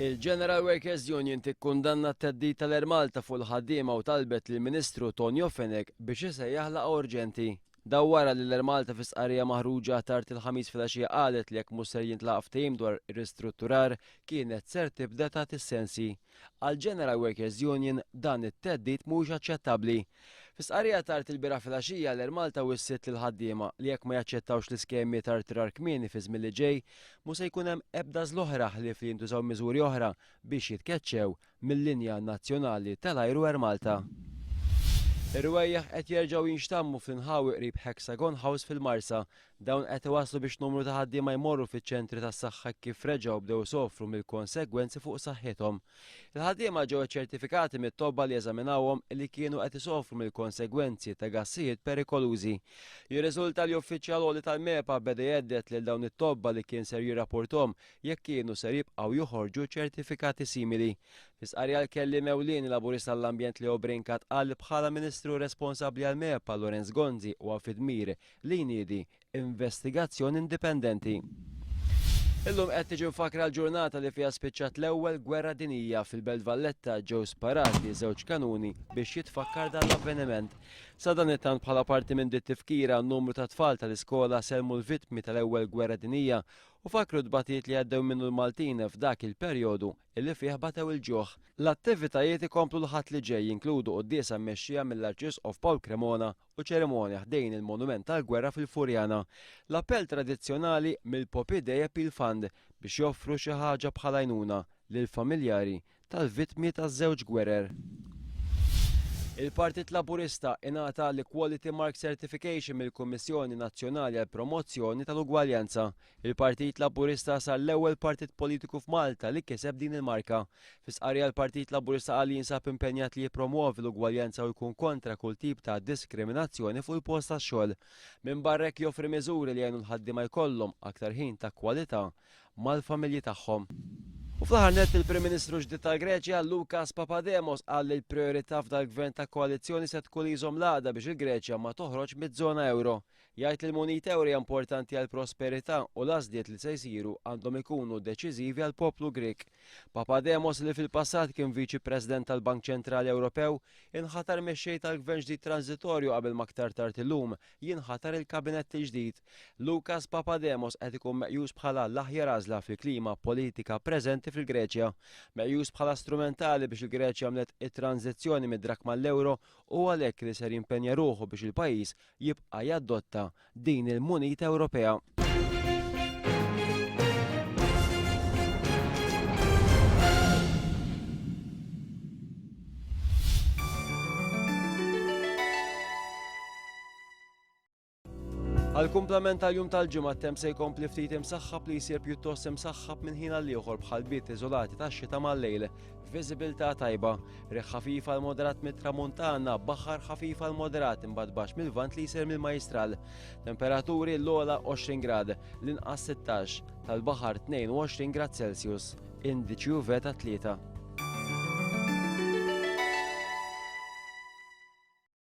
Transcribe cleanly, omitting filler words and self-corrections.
Il-General Workers Union tikkundanna t-teddid tal-Malta fuq il-ħaddiema u talbet lill-Ministru Tonio Fenek biex isejjaħ laqgħa urġenti. Daw wara li l-Malta fi sqarrija maħruġa tard il-ħamis filgħaxija qalet li jekk mhux ser jintlaq ftehim dwar ir-ristrutturar kienet ser tibda tagħti sensi. Għall-General Workers Union dan it-teddid mhux aċċettabbli. Fi sqarrija tard il-bira filgħaxija l-Malta wissiet lill-ħaddiema li jekk ma jaċċettawx l-iskemi ta' irtirar kmieni fi żmien li ġej, mhux se jkun hemm ebda żl-oħra ħlief li jintużaw miżuri oħra biex jitkeċċew mill-linja nazzjonali tal-ajru Air Malta. Ir-rwejjaħ qed jerġgħu jinxtammu fl-inħawi qrib Hexagon House fil-Marsa. Dawn qed iwasslu biex numru ta' ħaddiema jmorru fiċ-ċentri tas-saħħa kif reġgħu bdew isofru mill-konsegwenzi fuq saħħithom. Il-ħaddiema ġew iċċertifikati mit-tobba li jeżaminawhom li kienu qed isofru mill-konsegwenzi ta' gassijiet perikolużi. Jirriżulta li uffiċjal għoli tal-MEPA beda jgħeddet lil dawn it-tobba li kien ser jirrapporthom jekk kienu ser jibqgħu joħorġu ċertifikati simili. Fis-qarja l-kelliem ewlieni laburista tal-ambjent Leo Brincat qal bħala Ministru responsabbli għal MEPA Lorenz Gonzi huwa fid-dmir li jniedi investigazzjoni indipendenti. Illum qed tiġi mfakra l-ġurnata li fiha spiċċat l-ewwel gwerra dinjija fil-Belt Valletta ġew sparati żewġ kanuni biex jitfakkar dan l-avveniment. Sa dan it-tant bħala parti minn dit tifkira n-numru ta' tfal tal-iskola selmu l-vittmi tal-ewwel gwerra dinjija u fakru d-batijiet li għaddew minnu l-Maltin f'dak il-perjodu illi fih batew il-ġuħ. L-attivitajiet ikomplu l-ħadd li ġej jinkludu quddiesa mmexxija mill-Arċisqof Paul Cremona u ċerimonja ħdejn il-Monument tal-Gwerra fil-Furjana. L-appell tradizzjonali mill-Popi Dejjeb il-Fund biex joffru xi ħaġa bħala għajnuna lill-familjari tal-vittmi taż-żewġ gwerer. Il-Partit Laburista ingħata l-Equality Mark Certification mill-Kummissjoni Nazzjonali għall Promozzjoni tal-Ugwaljanza. Il-Partit Laburista sar l-ewwel partit politiku f'Malta li kiseb din il-marka. Fi sqarrija l-Partit Laburista qal jinsab impenjat li jippromuovi l-ugwaljanza u jkun kontra kull tip ta' diskriminazzjoni fuq il-post tax-xogħol. Minn barra hekk joffri miżuri li jgħinu l-ħaddiema jkollhom aktar ħin ta' kwalità mal-familji tagħhom. U fl-aħħar nett il-Prim Ministru ġdid tal-Greċja Lukas Papademos qal li l-prijorità f'dal-gvern ta' koalizzjoni se tkun iżhom l-għaqda biex il-Greċja ma toħroġ miż-żona euro. Jgħid li l-munita euro hija importanti għall prosperità u l-għażliet li se jsiru għandhom ikunu deċiżivi għall poplu Grek. Papademos li fil-passat kien viċi President tal-Bank Ċentrali Ewropew inħatar mexxej tal-gvern ġdid transitorju qabel ma aktar tard illum jinħatar il-kabinett il-ġdid. Lukas Papademos qed ikun meqjus bħala l-aħjar għażla fil-klima politika preżenti fil-Greċja. Meqjus bħala strumentali biex il-Greċja għamlet it-tranzizzjoni mid-drakma l-euro u għalhekk li ser jimpenja ruħu biex il-pajjiż jibqa' jadotta din il-munita Ewropea. Għal-kumplament tal-jum tal-ġimgħa hemm se jkompli ftit imsaħħab li jsir pjuttost imsaħħab minn ħin għal ieħor bħal biet iżolati tax-xita mal-lejl, viżibilità tajba, riħ ħafif għal moderat mit-tramuntana, baħar ħafif għal moderat imbagħad baxx mill-vant li jsir mill-Majstral. Temperaturi l-ogħla 20 grad, l-inqas 16, tal-baħar 22 grad Celsius, indiċi UV ta' 3.